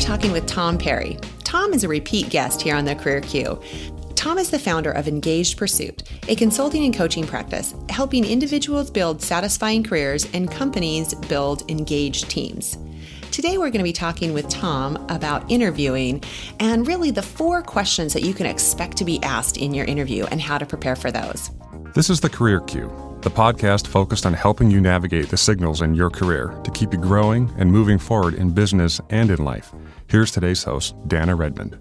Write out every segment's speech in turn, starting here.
we're talking with Tom Perry. Tom is a repeat guest here on the Career Q. Tom is the founder of Engaged Pursuit, a consulting and coaching practice helping individuals build satisfying careers and companies build engaged teams. Today we're going to be talking with Tom about interviewing and really the 4 questions that you can expect to be asked in your interview and how to prepare for those. This is the Career Q, the podcast focused on helping you navigate the signals in your career to keep you growing and moving forward in business and in life. Here's today's host, Danna Redmond.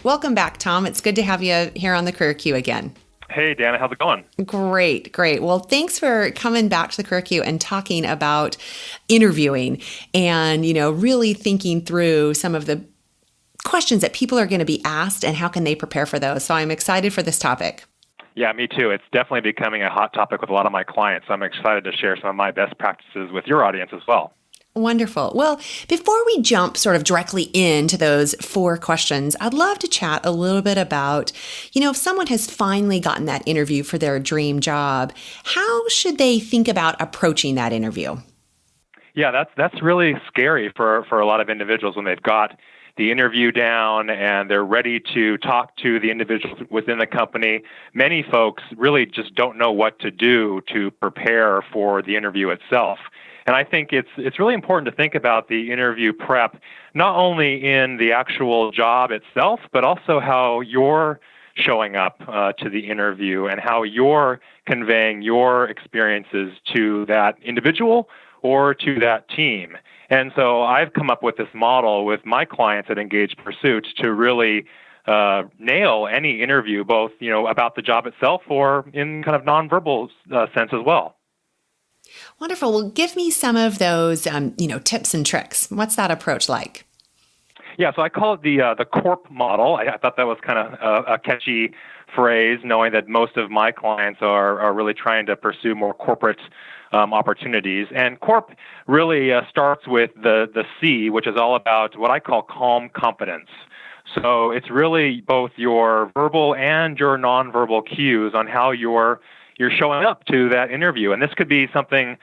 Welcome back, Tom. It's good to have you here on the Career Q again. Hey, Danna, how's it going? Great. Well, thanks for coming back to the Career Q and talking about interviewing and, really thinking through some of the questions that people are going to be asked and how can they prepare for those. So I'm excited for this topic. Yeah, me too. It's definitely becoming a hot topic with a lot of my clients. I'm excited to share some of my best practices with your audience as well. Wonderful. Well, before we jump sort of directly into those 4 questions, I'd love to chat a little bit about, if someone has finally gotten that interview for their dream job, how should they think about approaching that interview? Yeah, that's really scary for a lot of individuals when they've got the interview down and they're ready to talk to the individuals within the company. Many folks really just don't know what to do to prepare for the interview itself. And I think it's really important to think about the interview prep, not only in the actual job itself, but also how you're showing up to the interview and how you're conveying your experiences to that individual or to that team. And so I've come up with this model with my clients at Engaged Pursuit to really nail any interview, both about the job itself or in kind of nonverbal sense as well. Wonderful. Well, give me some of those, tips and tricks. What's that approach like? Yeah, so I call it the CORP model. I thought that was kind of a catchy phrase, knowing that most of my clients are really trying to pursue more corporate opportunities. And CORP really starts with the C, which is all about what I call calm competence. So it's really both your verbal and your nonverbal cues on how you're showing up to that interview. And this could be something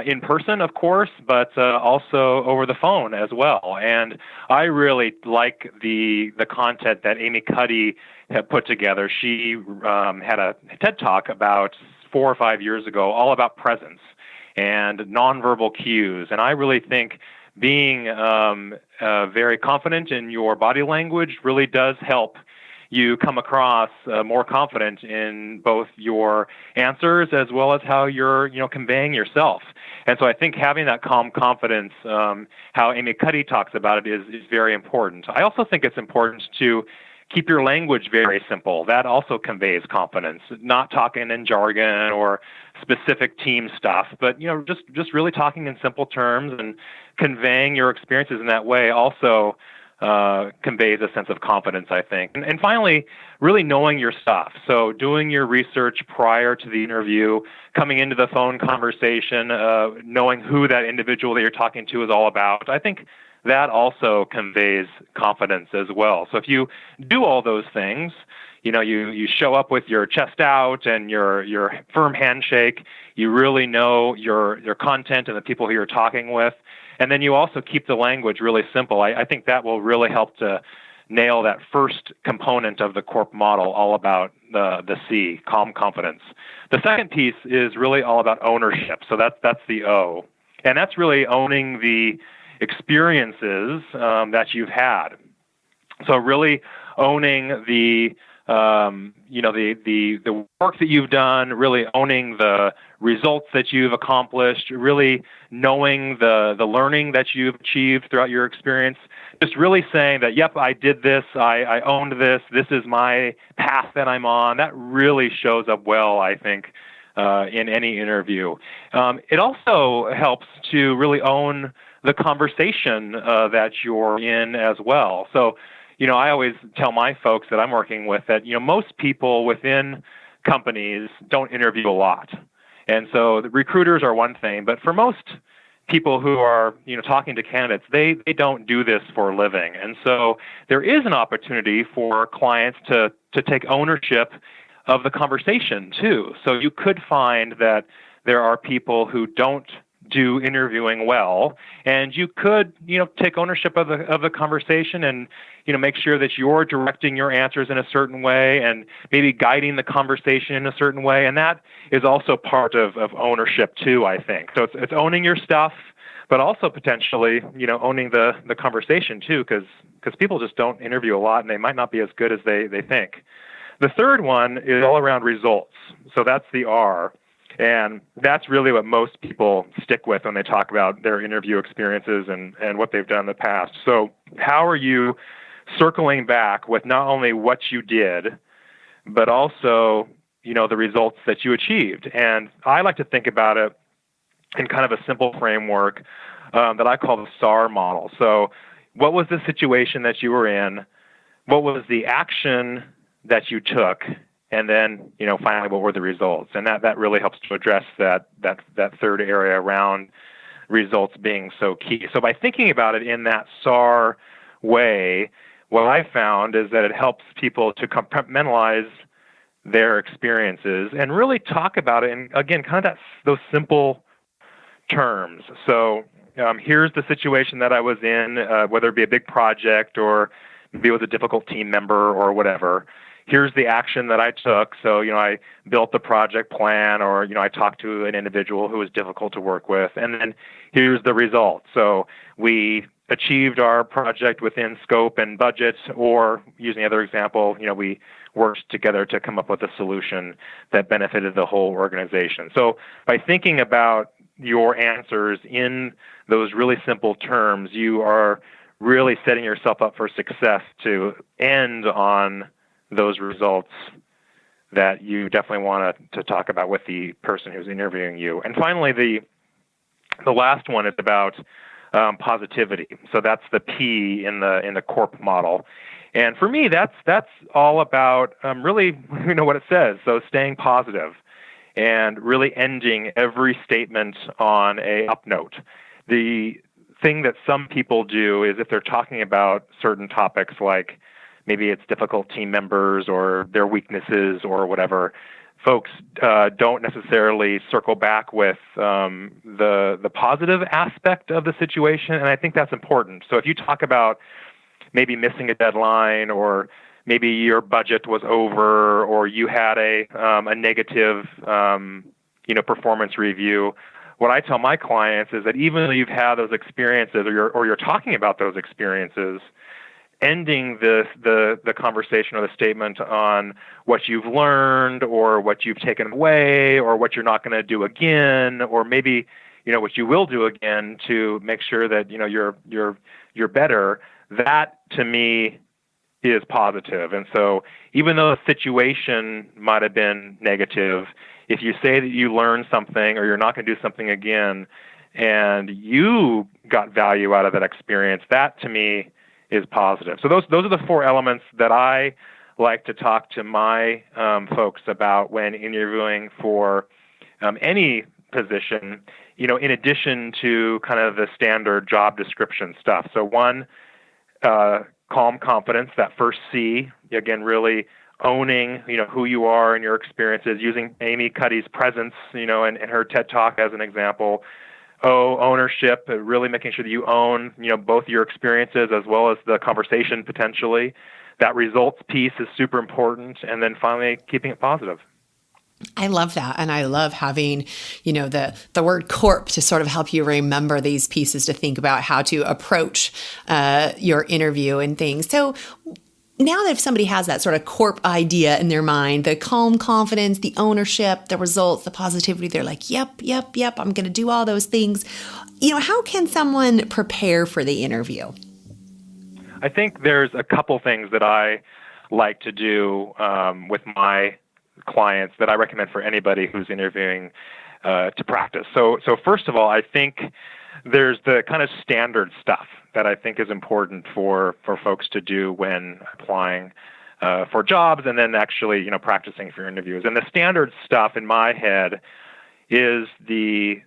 in person, of course, but also over the phone as well. And I really like the content that Amy Cuddy had put together. She had a TED Talk about 4 or 5 years ago all about presence and nonverbal cues. And I really think being very confident in your body language really does help you come across more confident in both your answers as well as how you're, conveying yourself. And so I think having that calm confidence, how Amy Cuddy talks about it, is very important. I also think it's important to keep your language very simple. That also conveys confidence, not talking in jargon or specific team stuff, but, just really talking in simple terms and conveying your experiences in that way also conveys a sense of confidence, I think. And finally, really knowing your stuff. So doing your research prior to the interview, coming into the phone conversation, knowing who that individual that you're talking to is all about. I think that also conveys confidence as well. So if you do all those things, you show up with your chest out and your firm handshake, you really know your content and the people who you're talking with, and then you also keep the language really simple. I think that will really help to nail that first component of the CORP model, all about the C, calm confidence. The second piece is really all about ownership. So that's the O. And that's really owning the experiences that you've had. So really owning the work that you've done, really owning the results that you've accomplished, really knowing the learning that you've achieved throughout your experience, just really saying that, yep, I did this, I owned this is my path that I'm on. That really shows up well, I think, in any interview. It also helps to really own the conversation that you're in as well. So, I always tell my folks that I'm working with that, most people within companies don't interview a lot. And so the recruiters are one thing, but for most people who are, talking to candidates, they don't do this for a living. And so there is an opportunity for clients to take ownership of the conversation too. So you could find that there are people who don't do interviewing well, and you could, take ownership of the conversation and, make sure that you're directing your answers in a certain way and maybe guiding the conversation in a certain way. And that is also part of ownership too, I think. So it's owning your stuff, but also potentially, owning the conversation too, because people just don't interview a lot and they might not be as good as they think. The third one is all around results. So that's the R. And that's really what most people stick with when they talk about their interview experiences and what they've done in the past. So how are you circling back with not only what you did, but also, the results that you achieved? And I like to think about it in kind of a simple framework that I call the STAR model. So what was the situation that you were in? What was the action that you took? And then, finally, what were the results? And that really helps to address that third area around results being so key. So by thinking about it in that STAR way, what I found is that it helps people to compartmentalize their experiences and really talk about it in, again, kind of those simple terms. So here's the situation that I was in, whether it be a big project or maybe it was a difficult team member or whatever. Here's the action that I took. So, I built the project plan, or, I talked to an individual who was difficult to work with. And then here's the result. So we achieved our project within scope and budget, or using the other example, we worked together to come up with a solution that benefited the whole organization. So by thinking about your answers in those really simple terms, you are really setting yourself up for success to end on those results that you definitely want to talk about with the person who's interviewing you. And finally, the last one is about positivity. So that's the P in the CORP model. And for me, that's all about really, what it says. So staying positive and really ending every statement on a up note. The thing that some people do is if they're talking about certain topics, like maybe it's difficult team members or their weaknesses or whatever, folks don't necessarily circle back with the positive aspect of the situation, and I think that's important. So if you talk about maybe missing a deadline, or maybe your budget was over, or you had a negative performance review, what I tell my clients is that even though you've had those experiences, or you're talking about those experiences, ending the conversation or the statement on what you've learned or what you've taken away or what you're not going to do again, or maybe what you will do again to make sure that you're better, that to me is positive. And so even though the situation might have been negative, if you say that you learned something or you're not going to do something again and you got value out of that experience, that to me is positive. So those are the four elements that I like to talk to my folks about when interviewing for any position, in addition to kind of the standard job description stuff. So one, calm confidence, that first C, again, really owning, who you are and your experiences, using Amy Cuddy's presence, and her TED Talk as an example. Ownership, really making sure that you own, both your experiences as well as the conversation potentially. That results piece is super important. And then finally, keeping it positive. I love that. And I love having, the word corp to sort of help you remember these pieces to think about how to approach your interview and things. So now that if somebody has that sort of corp idea in their mind, the calm confidence, the ownership, the results, the positivity, they're like, yep, I'm going to do all those things. How can someone prepare for the interview? I think there's a couple things that I like to do with my clients that I recommend for anybody who's interviewing to practice. So first of all, I think there's the kind of standard stuff that I think is important for folks to do when applying for jobs and then actually, practicing for interviews. And the standard stuff in my head is the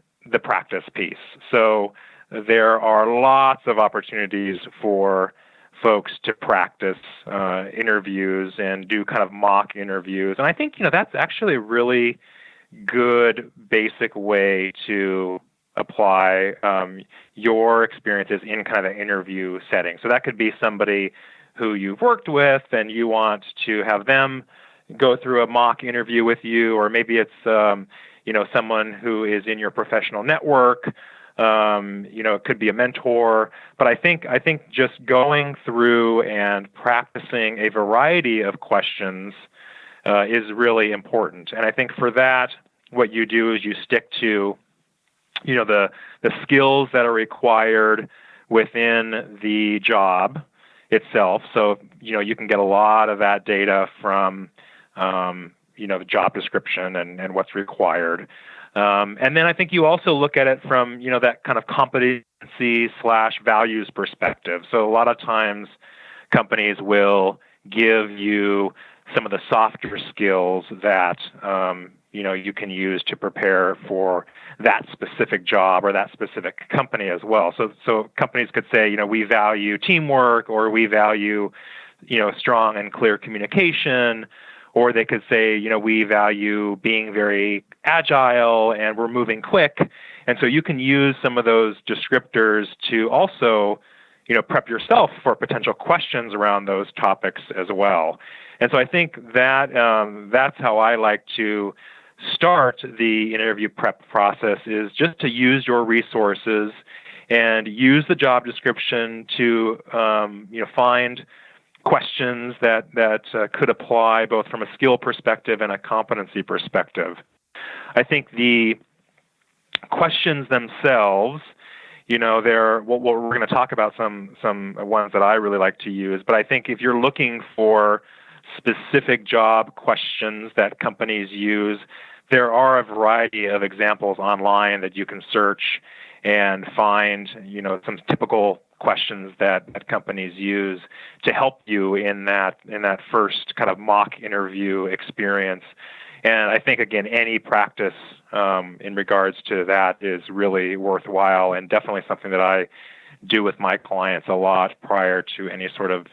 practice piece. So there are lots of opportunities for folks to practice interviews and do kind of mock interviews. And I think, that's actually a really good basic way to apply your experiences in kind of the interview setting. So that could be somebody who you've worked with and you want to have them go through a mock interview with you, or maybe it's someone who is in your professional network. It could be a mentor. But I think just going through and practicing a variety of questions is really important. And I think for that, what you do is you stick to the skills that are required within the job itself. So you can get a lot of that data from the job description and what's required. And then I think you also look at it from that kind of competency/values perspective. So a lot of times companies will give you some of the softer skills that you can use to prepare for that specific job or that specific company as well. So companies could say, we value teamwork, or we value, strong and clear communication, or they could say, we value being very agile and we're moving quick. And so you can use some of those descriptors to also, prep yourself for potential questions around those topics as well. And so I think that that's how I like to start the interview prep process, is just to use your resources and use the job description to find questions that could apply both from a skill perspective and a competency perspective. I think the questions themselves, we're going to talk about some ones that I really like to use, but I think if you're looking for specific job questions that companies use, there are a variety of examples online that you can search and find, some typical questions that companies use to help you in that first kind of mock interview experience. And I think, again, any practice in regards to that is really worthwhile, and definitely something that I do with my clients a lot prior to any sort of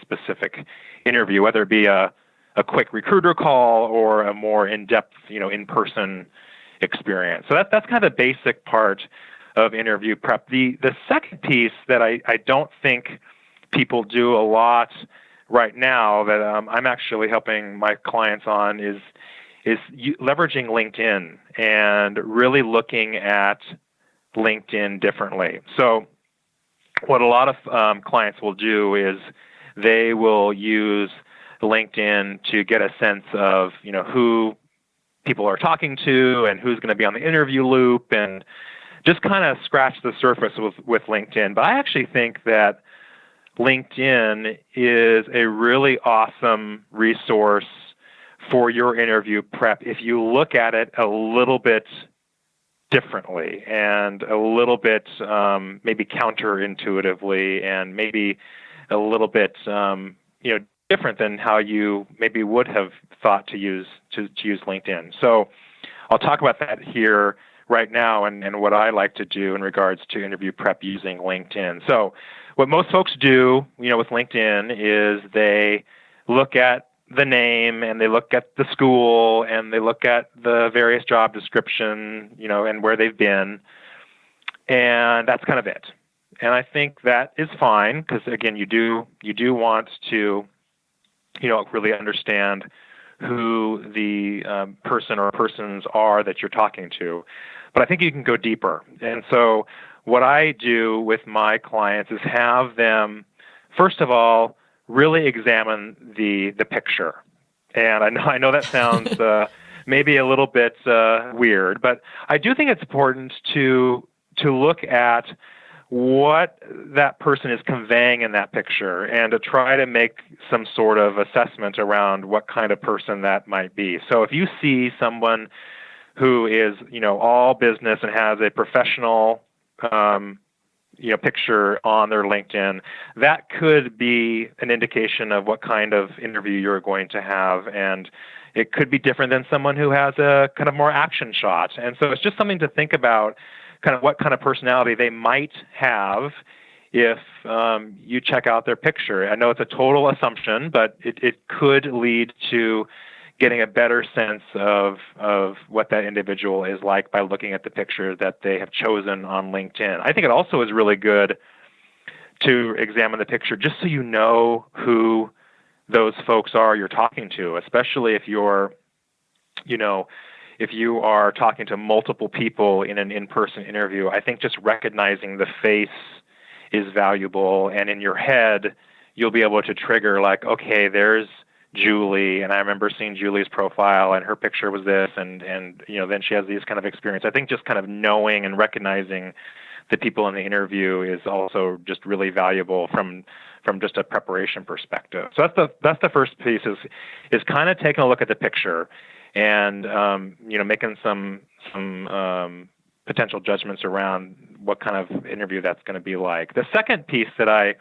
specific interview, whether it be a quick recruiter call or a more in-depth, in-person experience. So that's kind of the basic part of interview prep. The second piece that I don't think people do a lot right now that I'm actually helping my clients on is leveraging LinkedIn and really looking at LinkedIn differently. So what a lot of clients will do is they will use LinkedIn to get a sense of, who people are talking to and who's going to be on the interview loop, and just kind of scratch the surface with LinkedIn. But I actually think that LinkedIn is a really awesome resource for your interview prep if you look at it a little bit differently and a little bit maybe counterintuitively, and maybe a little bit different than how you maybe would have thought to use LinkedIn. So I'll talk about that here right now and what I like to do in regards to interview prep using LinkedIn. So what most folks do, with LinkedIn is they look at the name and they look at the school and they look at the various job description, and where they've been, and that's kind of it. And I think that is fine because, again, you do want to, really understand who the person or persons are that you're talking to. But I think you can go deeper. And so what I do with my clients is have them, first of all, really examine the picture. And I know that sounds maybe a little bit weird, but I do think it's important to look at what that person is conveying in that picture and to try to make some sort of assessment around what kind of person that might be. So if you see someone who is, all business and has a professional, picture on their LinkedIn, that could be an indication of what kind of interview you're going to have. And it could be different than someone who has a kind of more action shot. And so it's just something to think about, kind of what kind of personality they might have if you check out their picture. I know it's a total assumption, but it could lead to getting a better sense of what that individual is like by looking at the picture that they have chosen on LinkedIn. I think it also is really good to examine the picture just so you know who those folks are you're talking to, especially if you're, if you are talking to multiple people in an in-person interview. I think just recognizing the face is valuable, and in your head, you'll be able to trigger like, okay, there's Julie, and I remember seeing Julie's profile, and her picture was this, and then she has these kind of experience. I think just kind of knowing and recognizing the people in the interview is also just really valuable from just a preparation perspective. So that's the first piece is kind of taking a look at the picture and making some potential judgments around what kind of interview that's going to be like. The second piece that I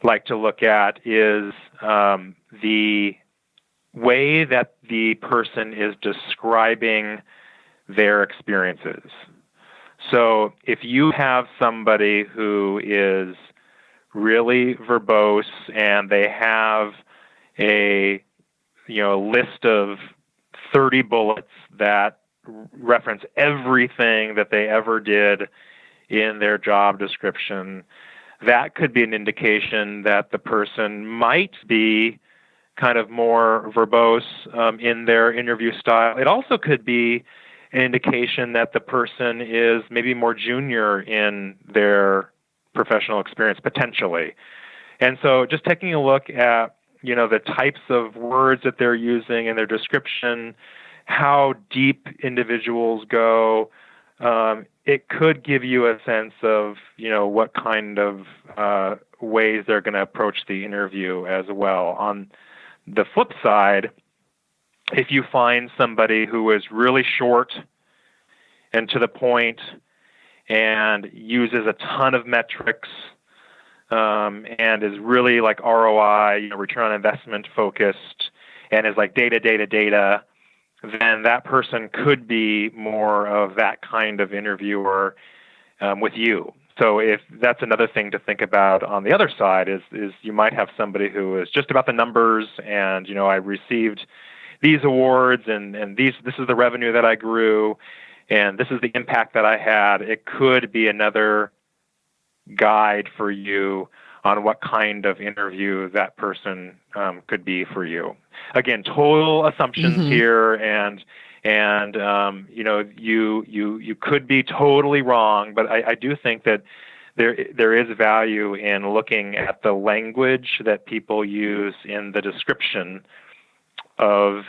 like to look at is the way that the person is describing their experiences. So if you have somebody who is really verbose and they have a list of 30 bullets that reference everything that they ever did in their job description, that could be an indication that the person might be kind of more verbose in their interview style. It also could be an indication that the person is maybe more junior in their professional experience, potentially. And so just taking a look at, the types of words that they're using in their description, how deep individuals go, it could give you a sense of, what kind of ways they're going to approach the interview as well. On the flip side, if you find somebody who is really short and to the point and uses a ton of metrics and is really like ROI, return on investment focused, and is like data, then that person could be more of that kind of interviewer with you. So if that's another thing to think about on the other side is you might have somebody who is just about the numbers and, I received these awards and this is the revenue that I grew and this is the impact that I had. It could be another guide for you on what kind of interview that person could be for you. Again, total assumptions here, and you could be totally wrong, but I do think that there is value in looking at the language that people use in the description of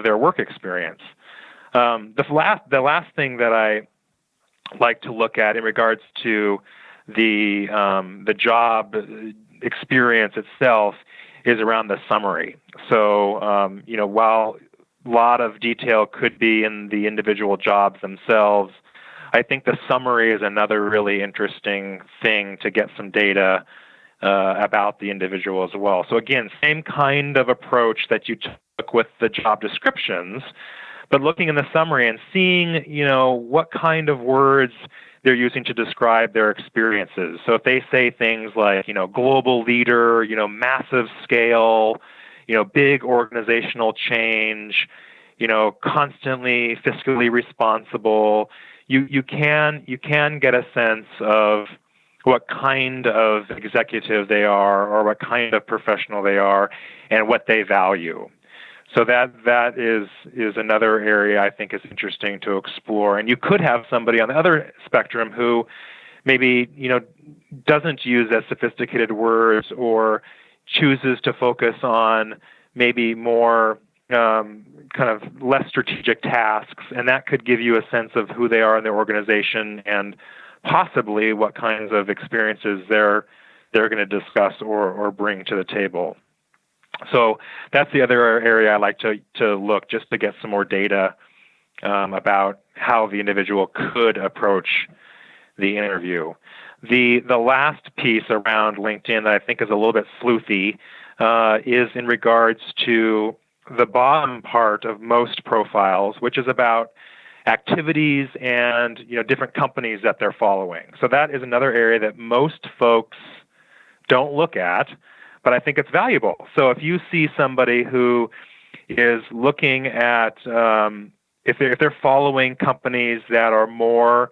their work experience. The last thing that I like to look at in regards to the job experience itself is around the summary. So, while a lot of detail could be in the individual jobs themselves, I think the summary is another really interesting thing to get some data about the individual as well. So again, same kind of approach that you took with the job descriptions, but looking in the summary and seeing, what kind of words they're using to describe their experiences. So if they say things like, global leader, massive scale, big organizational change, constantly fiscally responsible, you can get a sense of what kind of executive they are or what kind of professional they are and what they value. So that is another area I think is interesting to explore. And you could have somebody on the other spectrum who maybe, doesn't use as sophisticated words or chooses to focus on maybe more kind of less strategic tasks. And that could give you a sense of who they are in their organization and possibly what kinds of experiences they're going to discuss or bring to the table. So that's the other area I like to look just to get some more data about how the individual could approach the interview. The last piece around LinkedIn that I think is a little bit sleuthy is in regards to the bottom part of most profiles, which is about activities and different companies that they're following. So that is another area that most folks don't look at, but I think it's valuable. So if you see somebody who is looking at if they're following companies that are more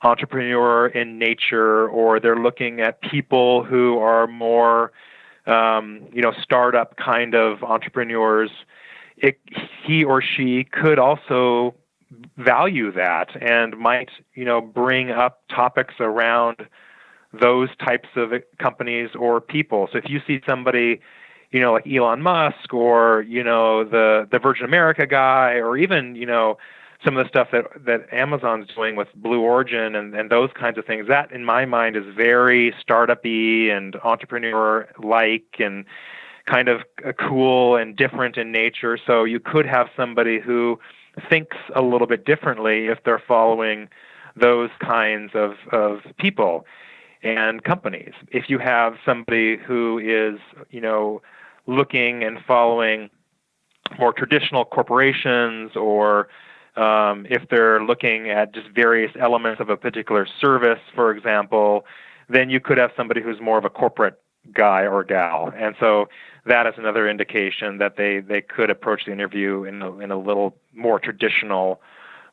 entrepreneur in nature, or they're looking at people who are more startup kind of entrepreneurs. He or she could also value that and might bring up topics around those types of companies or people. So if you see somebody like Elon Musk, or the Virgin America guy, or even some of the stuff that Amazon's doing with Blue Origin and those kinds of things, that in my mind is very startup-y and entrepreneur-like and kind of cool and different in nature. So you could have somebody who thinks a little bit differently if they're following those kinds of people and companies. If you have somebody who is, looking and following more traditional corporations, or if they're looking at just various elements of a particular service, for example, then you could have somebody who's more of a corporate guy or gal. And so that is another indication that they could approach the interview in a little more traditional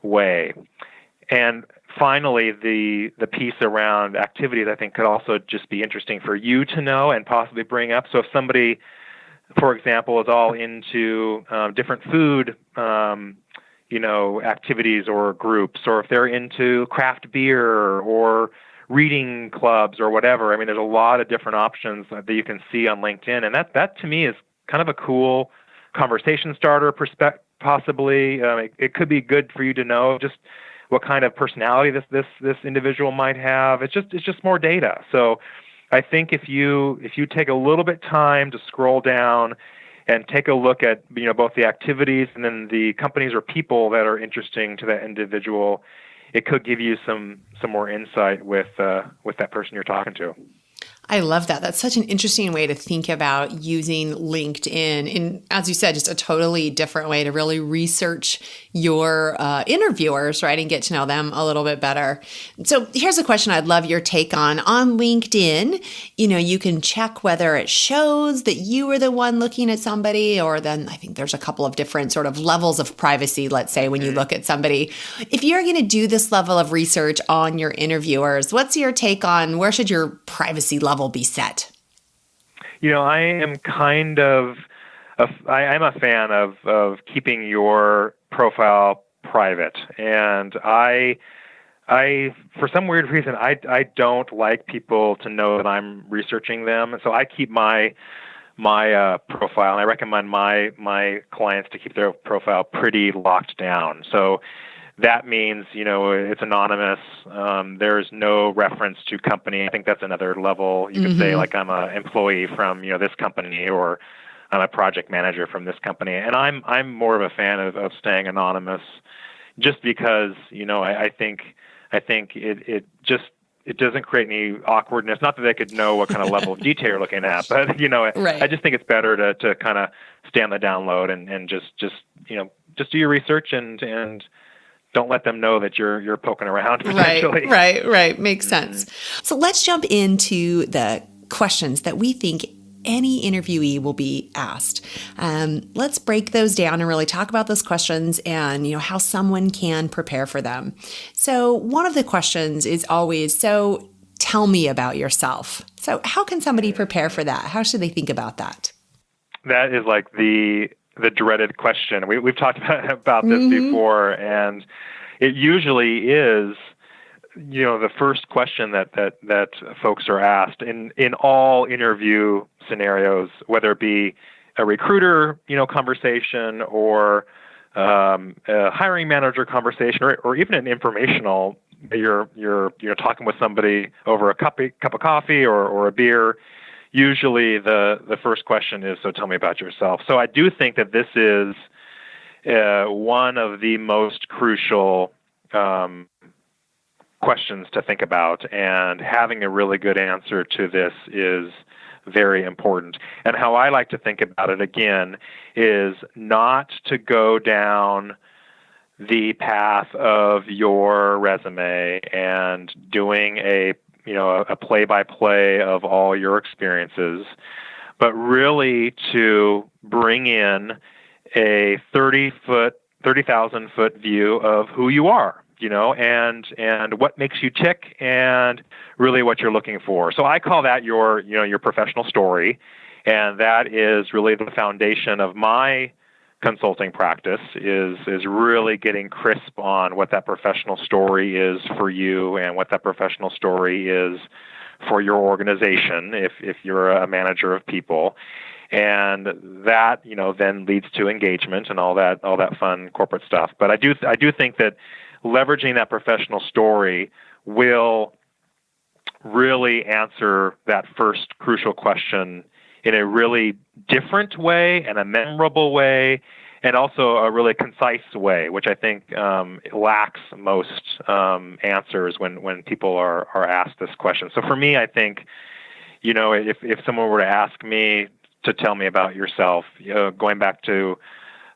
way. And finally, the piece around activities, I think, could also just be interesting for you to know and possibly bring up. So if somebody, for example, is all into different food activities or groups, or if they're into craft beer or reading clubs or whatever. I mean, there's a lot of different options that you can see on LinkedIn, and that to me is kind of a cool conversation starter possibly. It could be good for you to know just what kind of personality this individual might have. It's just more data. So I think if you take a little bit time to scroll down and take a look at both the activities and then the companies or people that are interesting to that individual, it could give you some more insight with that person you're talking to. I love that. That's such an interesting way to think about using LinkedIn. And as you said, just a totally different way to really research your interviewers, right? And get to know them a little bit better. So here's a question I'd love your take on. On LinkedIn, you can check whether it shows that you were the one looking at somebody, or then I think there's a couple of different sort of levels of privacy, let's say, when you look at somebody. If you're going to do this level of research on your interviewers, what's your take on where should your privacy level be set? I am kind of I'm a fan of keeping your profile private, and I for some weird reason I don't like people to know that I'm researching them, and so I keep my profile, and I recommend my clients to keep their profile pretty locked down. So that means, it's anonymous. There's no reference to company. I think that's another level. You could say, like, I'm an employee from, this company, or I'm a project manager from this company. And I'm more of a fan of staying anonymous, just because, I think it doesn't create any awkwardness. Not that they could know what kind of level of detail you're looking at, but, Right. I just think it's better to kind of stay on the download and just do your research and don't let them know that you're poking around potentially. Right. Makes sense. So let's jump into the questions that we think any interviewee will be asked. Let's break those down and really talk about those questions and how someone can prepare for them. So one of the questions is always, so tell me about yourself. So how can somebody prepare for that? How should they think about that? That is like the dreaded question. We've talked about this before, and it usually is, the first question that folks are asked in all interview scenarios, whether it be a recruiter, conversation, or a hiring manager conversation, or even an informational. You're talking with somebody over a cup of coffee or a beer. Usually the first question is, so tell me about yourself. So I do think that this is one of the most crucial questions to think about, and having a really good answer to this is very important. And how I like to think about it, again, is not to go down the path of your resume and doing a play-by-play of all your experiences, but really to bring in a 30,000 foot view of who you are, and what makes you tick, and really what you're looking for. So I call that your professional story, and that is really the foundation of my consulting practice. Is really getting crisp on what that professional story is for you, and what that professional story is for your organization if you're a manager of people. And that, then leads to engagement and all that fun corporate stuff. But I do think that leveraging that professional story will really answer that first crucial question in a really different way and a memorable way, and also a really concise way, which I think lacks most answers when people are asked this question. So for me, I think, if someone were to ask me to tell me about yourself, going back to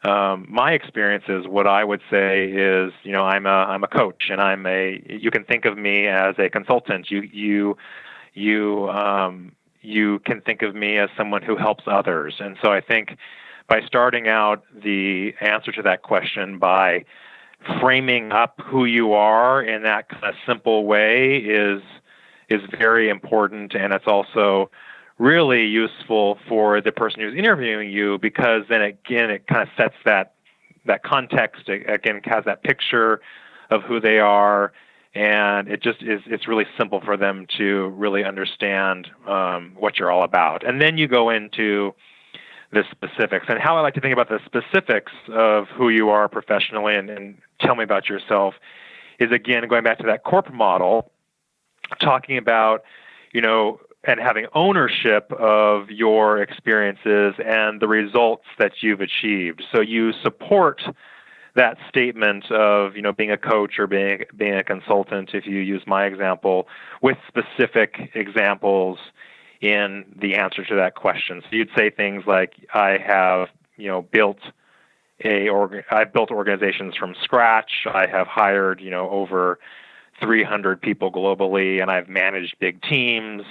my experiences, what I would say is, I'm a coach, and you can think of me as a consultant. You can think of me as someone who helps others. And so I think by starting out the answer to that question by framing up who you are in that kind of simple way is very important, and it's also really useful for the person who's interviewing you, because then again it kind of sets that context, again has that picture of who they are, and it's really simple for them to really understand what you're all about. And then you go into the specifics. And how I like to think about the specifics of who you are professionally and tell me about yourself is, again, going back to that corporate model, talking about, and having ownership of your experiences and the results that you've achieved. So you support that statement of, being a coach or being a consultant, if you use my example, with specific examples in the answer to that question. So you'd say things like, I have, built organizations from scratch. I have hired, over 300 people globally, and I've managed big teams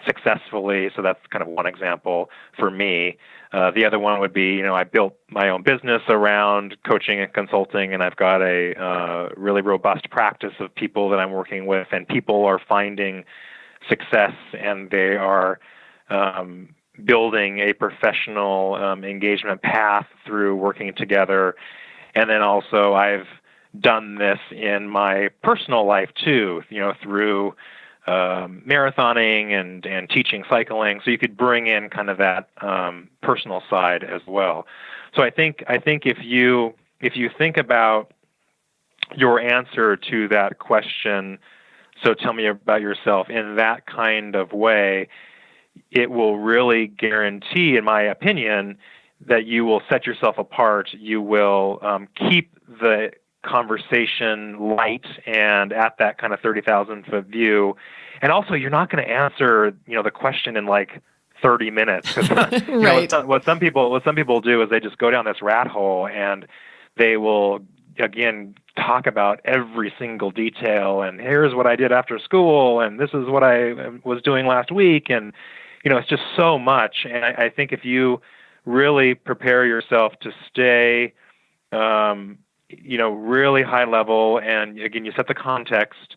successfully. So that's kind of one example for me. The other one would be, I built my own business around coaching and consulting, and I've got a really robust practice of people that I'm working with, and people are finding success, and they are building a professional engagement path through working together. And then also I've done this in my personal life too, through marathoning and teaching cycling. So you could bring in kind of that personal side as well. So I think if you think about your answer to that question, so tell me about yourself, in that kind of way, it will really guarantee, in my opinion, that you will set yourself apart. You will keep the conversation light and at that kind of 30,000-foot view. And also, you're not going to answer, the question in like 30 minutes. Right. What some people do is they just go down this rat hole, and they will, again, talk about every single detail, and here's what I did after school, and this is what I was doing last week, and it's just so much. And I think if you really prepare yourself to stay, really high level, and again, you set the context,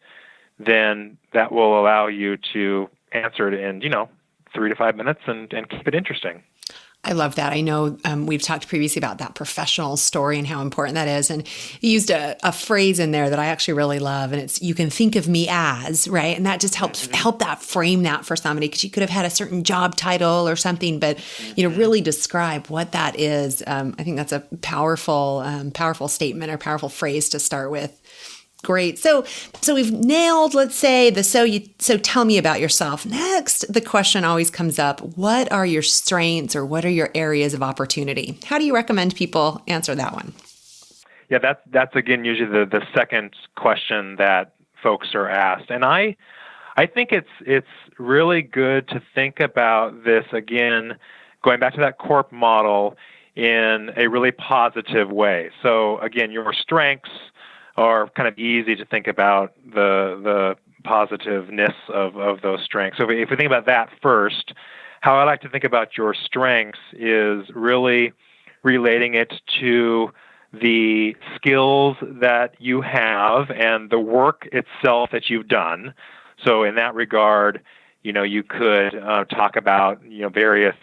then that will allow you to answer it in, 3 to 5 minutes and keep it interesting. I love that. I know we've talked previously about that professional story and how important that is. And you used a phrase in there that I actually really love, and it's, you can think of me as, right? And that just helps help that frame that for somebody, because you could have had a certain job title or something, but, really describe what that is. I think that's a powerful statement or powerful phrase to start with. Great. So we've nailed, let's say, so tell me about yourself. Next, the question always comes up, what are your strengths or what are your areas of opportunity? How do you recommend people answer that one? Yeah, that's again, usually the second question that folks are asked. And I think it's really good to think about this, again, going back to that corp model, in a really positive way. So again, your strengths are kind of easy to think about the positiveness of those strengths. So if we think about that first, how I like to think about your strengths is really relating it to the skills that you have and the work itself that you've done. So in that regard, you could talk about, various,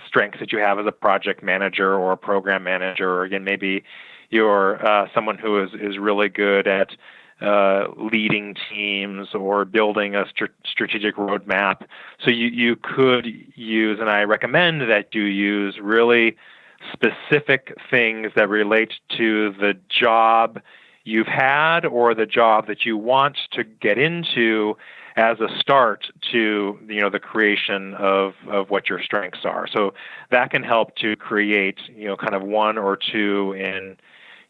strengths that you have as a project manager or a program manager, or again, maybe you're someone who is really good at leading teams or building a strategic roadmap. So you could use, and I recommend that you use really specific things that relate to the job you've had or the job that you want to get into as a start to the creation of what your strengths are. So that can help to create kind of one or two in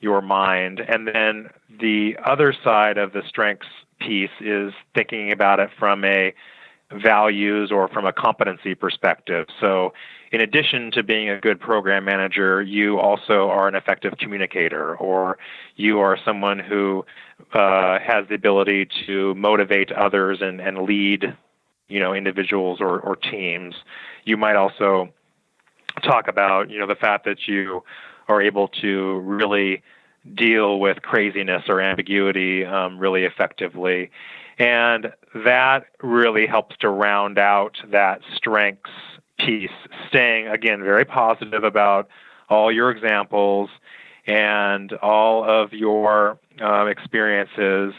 your mind. And then the other side of the strengths piece is thinking about it from a values or from a competency perspective. So in addition to being a good program manager, you also are an effective communicator, or you are someone who has the ability to motivate others and lead, individuals or teams. You might also talk about, the fact that you are able to really deal with craziness or ambiguity really effectively. And that really helps to round out that strengths piece, staying, again, very positive about all your examples and all of your experiences.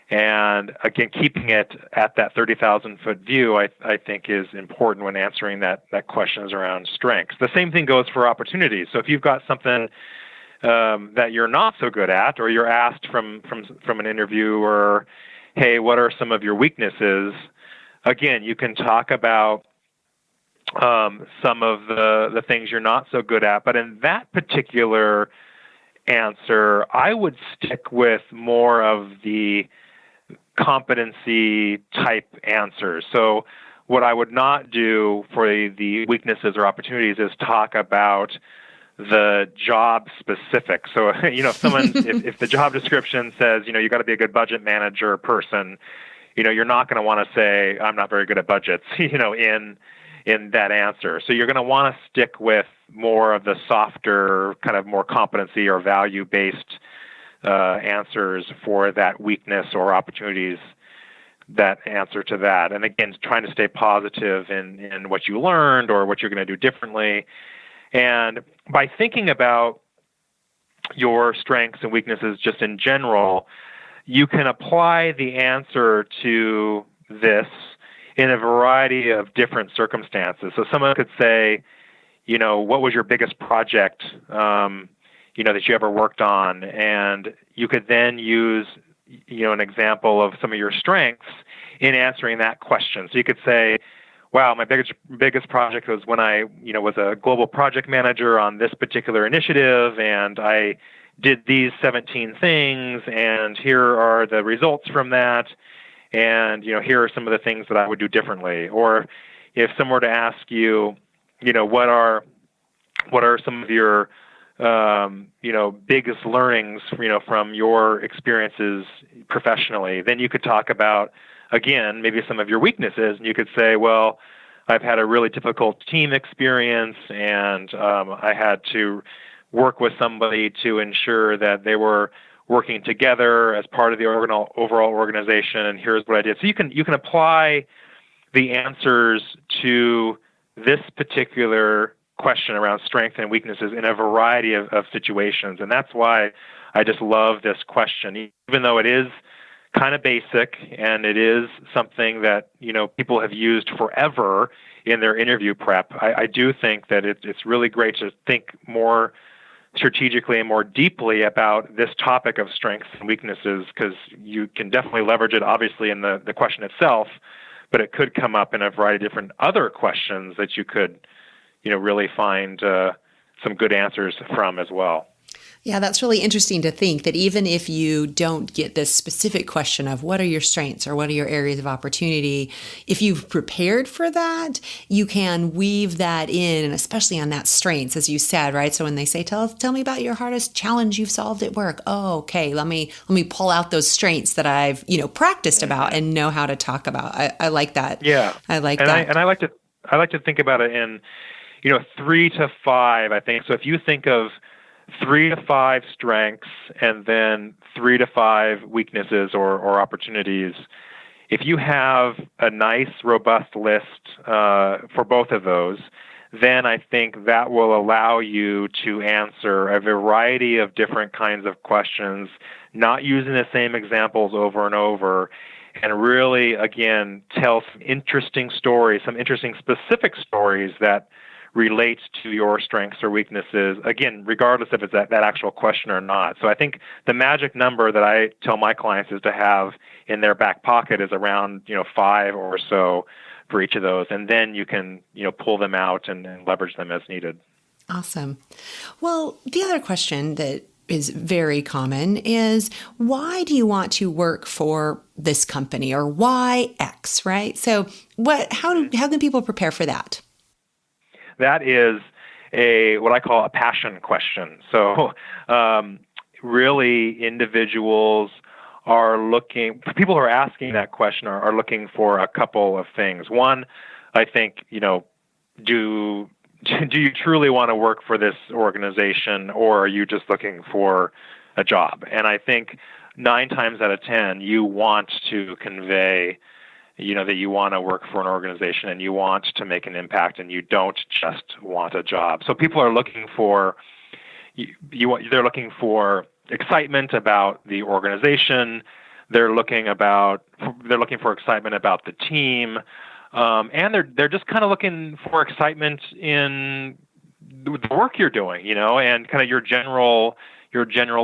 And again, keeping it at that 30,000-foot view, I think is important when answering that questions around strengths. The same thing goes for opportunities. So if you've got something that you're not so good at, or you're asked from an interviewer, hey, what are some of your weaknesses? Again, you can talk about some of the things you're not so good at. But in that particular answer, I would stick with more of the competency type answers. So what I would not do for the weaknesses or opportunities is talk about the job specific. So, if the job description says, you got to be a good budget manager person, you're not going to want to say, I'm not very good at budgets, in that answer. So you're going to want to stick with more of the softer, kind of more competency or value-based answers for that weakness or opportunities that answer to that. And again, trying to stay positive in what you learned or what you're going to do differently. And by thinking about your strengths and weaknesses just in general, you can apply the answer to this in a variety of different circumstances. So someone could say, what was your biggest project, that you ever worked on? And you could then use, an example of some of your strengths in answering that question. So you could say, wow, my biggest project was when I, was a global project manager on this particular initiative, and I did these 17 things, and here are the results from that. And, here are some of the things that I would do differently. Or if someone were to ask you, what are some of your, biggest learnings, from your experiences professionally, then you could talk about, again, maybe some of your weaknesses. And you could say, well, I've had a really difficult team experience, and I had to work with somebody to ensure that they were working together as part of the overall organization, and here's what I did. So you can apply the answers to this particular question around strengths and weaknesses in a variety of situations. And that's why I just love this question, even though it is kind of basic and it is something that people have used forever in their interview prep. I do think that it's really great to think more strategically and more deeply about this topic of strengths and weaknesses, because you can definitely leverage it, obviously, in the question itself, but it could come up in a variety of different other questions that you could, really find some good answers from as well. Yeah, that's really interesting to think that even if you don't get this specific question of what are your strengths or what are your areas of opportunity, if you've prepared for that, you can weave that in, and especially on that strengths, as you said, right? So when they say, tell me about your hardest challenge you've solved at work. Oh, okay. Let me pull out those strengths that I've, practiced about and know how to talk about. I like that. Yeah. I like that. I like to think about it in 3 to 5, I think. So if you think of 3 to 5 strengths and then 3 to 5 weaknesses or opportunities, if you have a nice, robust list for both of those, then I think that will allow you to answer a variety of different kinds of questions, not using the same examples over and over, and really, again, tell some interesting stories, some interesting specific stories that relate to your strengths or weaknesses, again, regardless if it's that actual question or not. So I think the magic number that I tell my clients is to have in their back pocket is around 5 or so for each of those, and then you can pull them out and leverage them as needed. Awesome. Well, the other question that is very common is, why do you want to work for this company, or why X, right? So how can people prepare for that? That is what I call a passion question. So really individuals people who are asking that question are looking for a couple of things. One, I think, do you truly want to work for this organization, or are you just looking for a job? And I think 9 times out of 10, you want to convey, that you want to work for an organization and you want to make an impact, and you don't just want a job. So people are looking for, they're looking for excitement about the organization. They're looking for excitement about the team. And they're just kind of looking for excitement in the work you're doing, and kind of your general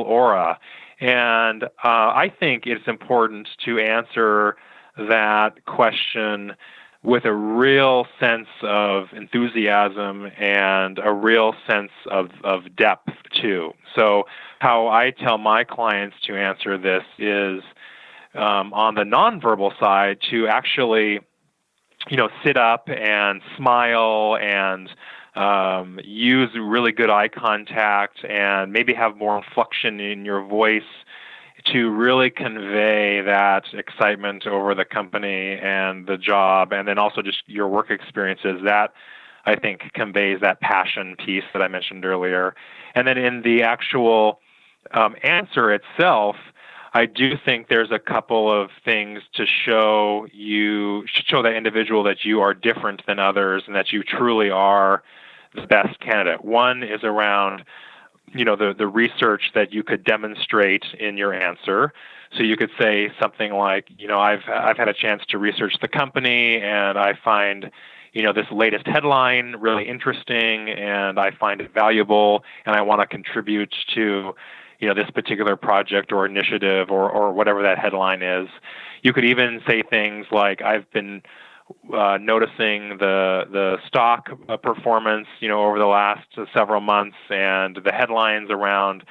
aura. And I think it's important to answer that question with a real sense of enthusiasm and a real sense of depth too. So how I tell my clients to answer this is on the nonverbal side to actually sit up and smile and use really good eye contact and maybe have more inflection in your voice to really convey that excitement over the company and the job, and then also just your work experiences. That, I think, conveys that passion piece that I mentioned earlier. And then in the actual answer itself, I do think there's a couple of things to show that individual that you are different than others and that you truly are the best candidate. One is around the research that you could demonstrate in your answer. So you could say something like, I've had a chance to research the company, and I find this latest headline really interesting, and I find it valuable, and I want to contribute to this particular project or initiative or whatever that headline is. You could even say things like, I've been noticing the stock performance, over the last several months, and the headlines around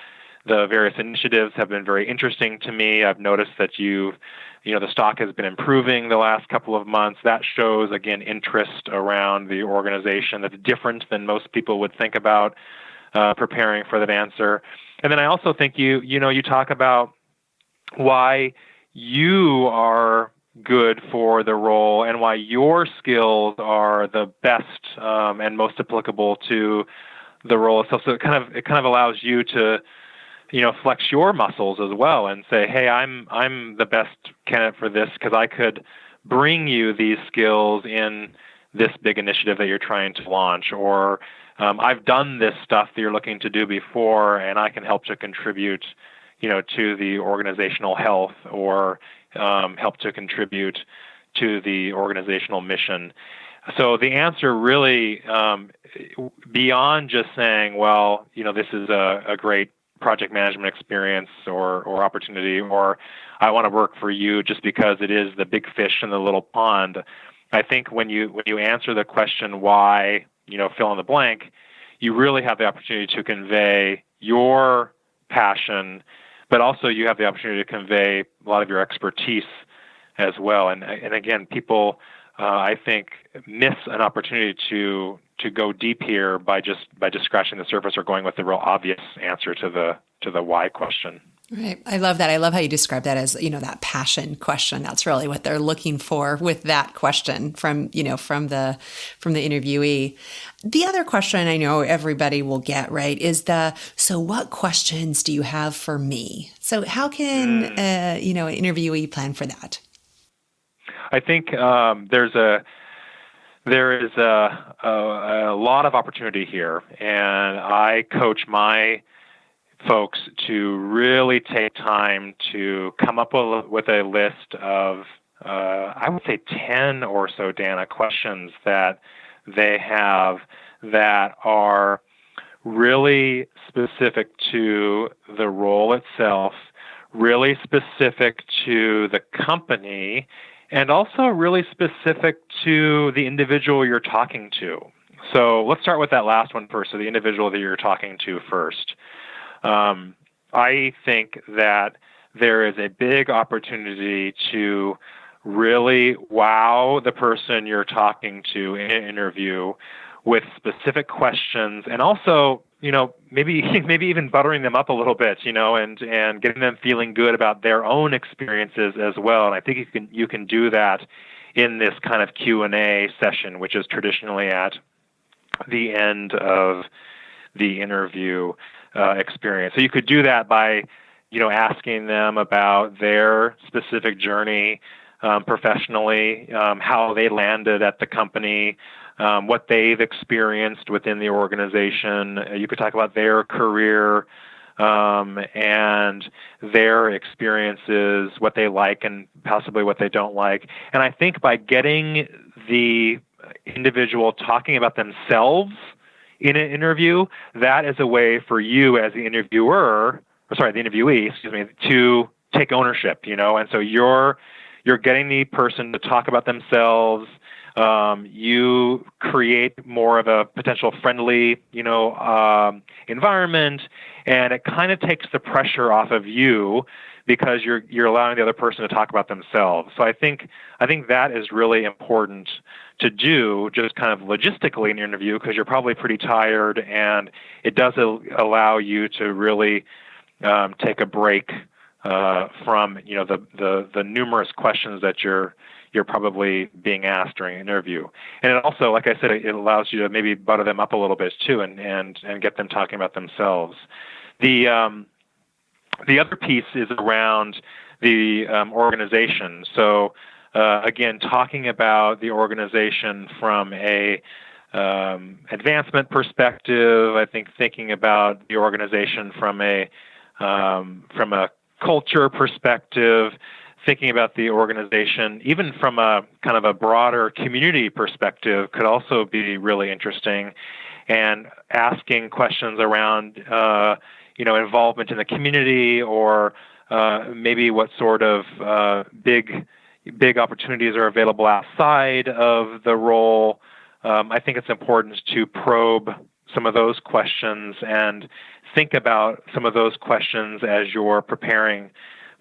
the various initiatives have been very interesting to me. I've noticed that the stock has been improving the last couple of months. That shows, again, interest around the organization that's different than most people would think about preparing for that answer. And then I also think you talk about why you are good for the role and why your skills are the best and most applicable to the role itself. So it kind of allows you to flex your muscles as well and say, hey, I'm the best candidate for this because I could bring you these skills in this big initiative that you're trying to launch, or I've done this stuff that you're looking to do before, and I can help to contribute to the organizational health, or help to contribute to the organizational mission. So the answer really, beyond just saying, well, this is a great project management experience or opportunity, or I want to work for you just because it is the big fish in the little pond. I think when you answer the question why, fill in the blank, you really have the opportunity to convey your passion, but also you have the opportunity to convey a lot of your expertise as well. And again, people, I think, miss an opportunity to go deep here by just scratching the surface or going with the real obvious answer to the why question. Right. I love that. I love how you describe that as, that passion question. That's really what they're looking for with that question from the interviewee. The other question I know everybody will get, right, is so what questions do you have for me? So how can, an interviewee plan for that? I think there is a lot of opportunity here, and I coach my folks to really take time to come up with a list of, I would say 10 or so, Danna, questions that they have that are really specific to the role itself, really specific to the company, and also really specific to the individual you're talking to. So let's start with that last one first, so the individual that you're talking to first. I think that there is a big opportunity to really wow the person you're talking to in an interview with specific questions, and also, maybe even buttering them up a little bit, and getting them feeling good about their own experiences as well. And I think you can do that in this kind of Q&A session, which is traditionally at the end of the interview experience. So you could do that by, asking them about their specific journey professionally, how they landed at the company, what they've experienced within the organization. You could talk about their career and their experiences, what they like and possibly what they don't like. And I think by getting the individual talking about themselves in an interview, that is a way for you as the interviewee, to take ownership, and so you're getting the person to talk about themselves. You create more of a potential friendly, environment, and it kind of takes the pressure off of you because you're allowing the other person to talk about themselves. So I think that is really important to do, just kind of logistically in your interview, because you're probably pretty tired, and it does allow you to really take a break from the numerous questions that you're probably being asked during an interview. And it also, like I said, it allows you to maybe butter them up a little bit too, and get them talking about themselves. The other piece is around the organization. So again, talking about the organization from a advancement perspective. I think thinking about the organization from a culture perspective, thinking about the organization even from a kind of a broader community perspective could also be really interesting, and asking questions around involvement in the community, or maybe what sort of big opportunities are available outside of the role. I think it's important to probe some of those questions and think about some of those questions as you're preparing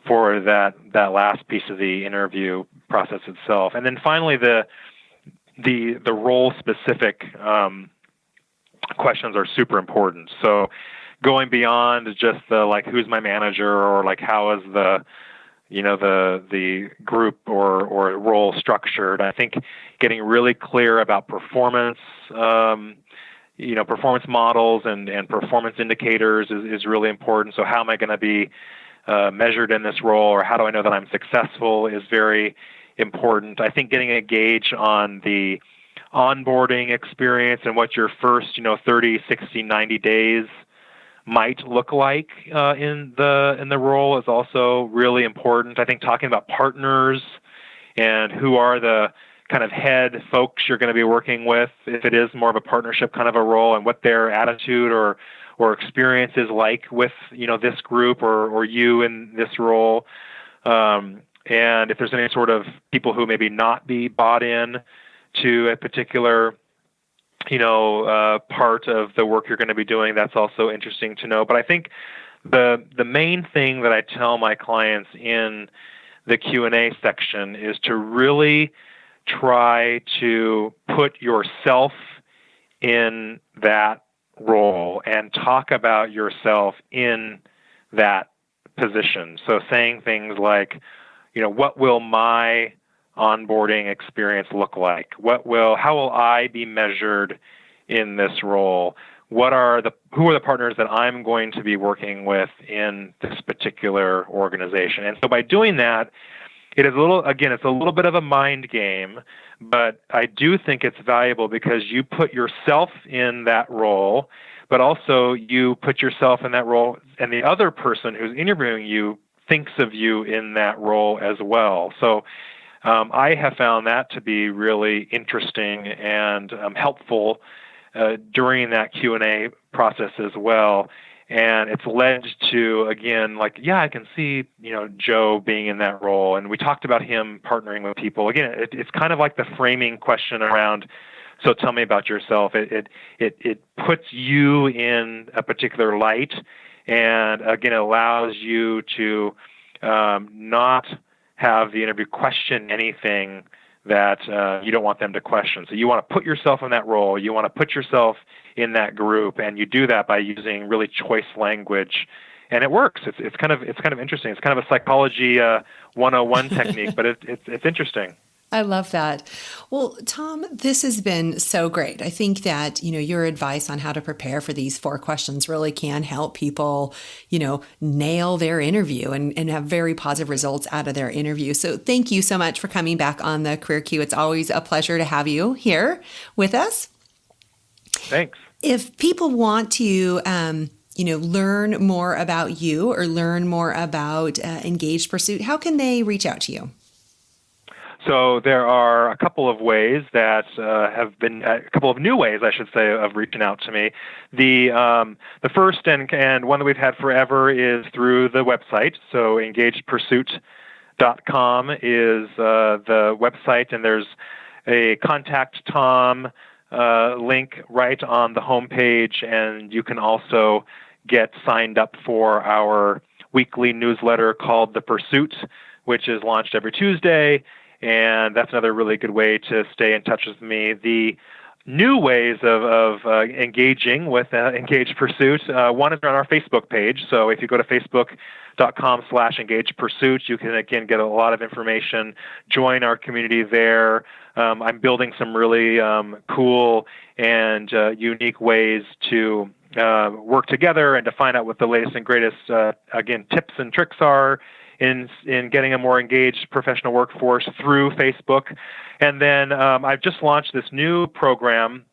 for that last piece of the interview process itself. And then finally, the role-specific questions are super important. So going beyond just the who's my manager, or how is the group or role structured. I think getting really clear about performance, performance models and performance indicators is really important. So how am I going to be measured in this role, or how do I know that I'm successful, is very important. I think getting a gauge on the onboarding experience and what your first 30, 60, 90 days might look like in the role is also really important. I think talking about partners and who are the kind of head folks you're going to be working with, if it is more of a partnership kind of a role, and what their attitude or experience is like with this group or you in this role, and if there's any sort of people who maybe not be bought in to a particular part of the work you're going to be doing, that's also interesting to know. But I think the main thing that I tell my clients in the Q&A section is to really try to put yourself in that role and talk about yourself in that position. So saying things like, what will my onboarding experience look like? How will I be measured in this role? Who are the partners that I'm going to be working with in this particular organization? And so by doing that, it's a little bit of a mind game, but I do think it's valuable because you put yourself in that role, but also you put yourself in that role and the other person who's interviewing you thinks of you in that role as well. So I have found that to be really interesting and helpful during that Q&A process as well. And it's led to, again, I can see, Joe being in that role. And we talked about him partnering with people. Again, it's kind of like the framing question around, so tell me about yourself. It puts you in a particular light and, again, allows you to not have the interview question anything that you don't want them to question. So you want to put yourself in that role. You want to put yourself in that group, and you do that by using really choice language, and it works. It's kind of interesting. It's kind of a psychology 101 technique, but it's interesting. I love that. Well, Tom, this has been so great. I think that, your advice on how to prepare for these 4 questions really can help people, nail their interview and have very positive results out of their interview. So thank you so much for coming back on the Career Q. It's always a pleasure to have you here with us. Thanks. If people want to, learn more about you or learn more about Engaged Pursuit, how can they reach out to you? So there are a couple of ways that have been a couple of new ways, I should say, of reaching out to me. The first and one that we've had forever is through the website. So engagedpursuit.com is the website, and there's a Contact Tom link right on the homepage, and you can also get signed up for our weekly newsletter called The Pursuit, which is launched every Tuesday. And that's another really good way to stay in touch with me. The new ways of engaging with Engaged Pursuit, one is on our Facebook page. So if you go to facebook.com/Engaged Pursuit, you can, again, get a lot of information, join our community there. I'm building some really cool and unique ways to work together and to find out what the latest and greatest, again, tips and tricks are in getting a more engaged professional workforce through Facebook. And then I've just launched this new program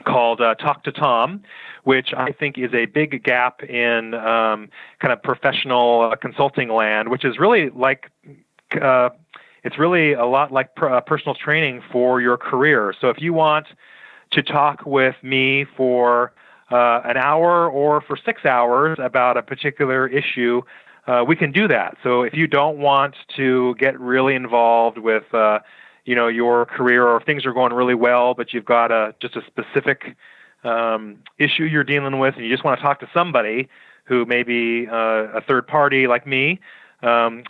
called Talk to Tom, which I think is a big gap in kind of professional consulting land, which is really it's really a lot like personal training for your career. So if you want to talk with me for an hour or for 6 hours about a particular issue, we can do that. So if you don't want to get really involved with, your career, or if things are going really well, but you've got just a specific issue you're dealing with, and you just want to talk to somebody who may be a third party like me,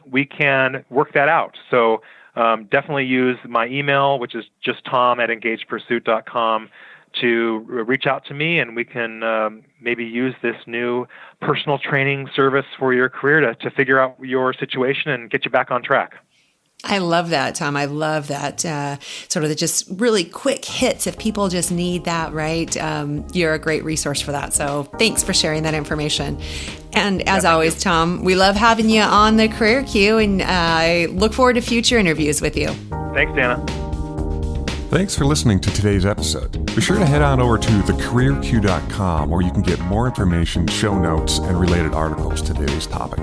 we can work that out. So definitely use my email, which is just tom@engagedpursuit.com, to reach out to me, and we can maybe use this new personal training service for your career to figure out your situation and get you back on track. I love that, Tom. I love that sort of the just really quick hits if people just need that, right? You're a great resource for that. So thanks for sharing that information. And as always, Tom, we love having you on the Career Q, and I look forward to future interviews with you. Thanks, Danna. Thanks for listening to today's episode. Be sure to head on over to thecareerq.com, where you can get more information, show notes, and related articles to today's topic.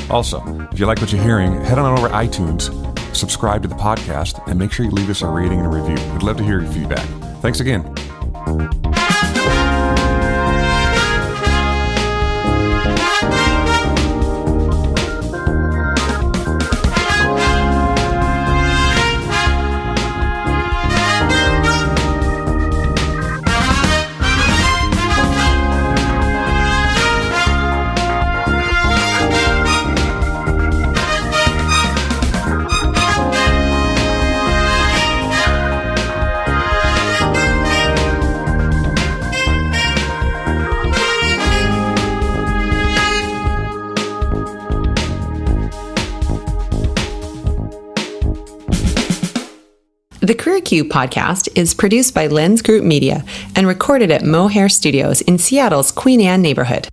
Also, if you like what you're hearing, head on over to iTunes, subscribe to the podcast, and make sure you leave us a rating and a review. We'd love to hear your feedback. Thanks again. The Career Q podcast is produced by Lens Group Media and recorded at Mohair Studios in Seattle's Queen Anne neighborhood.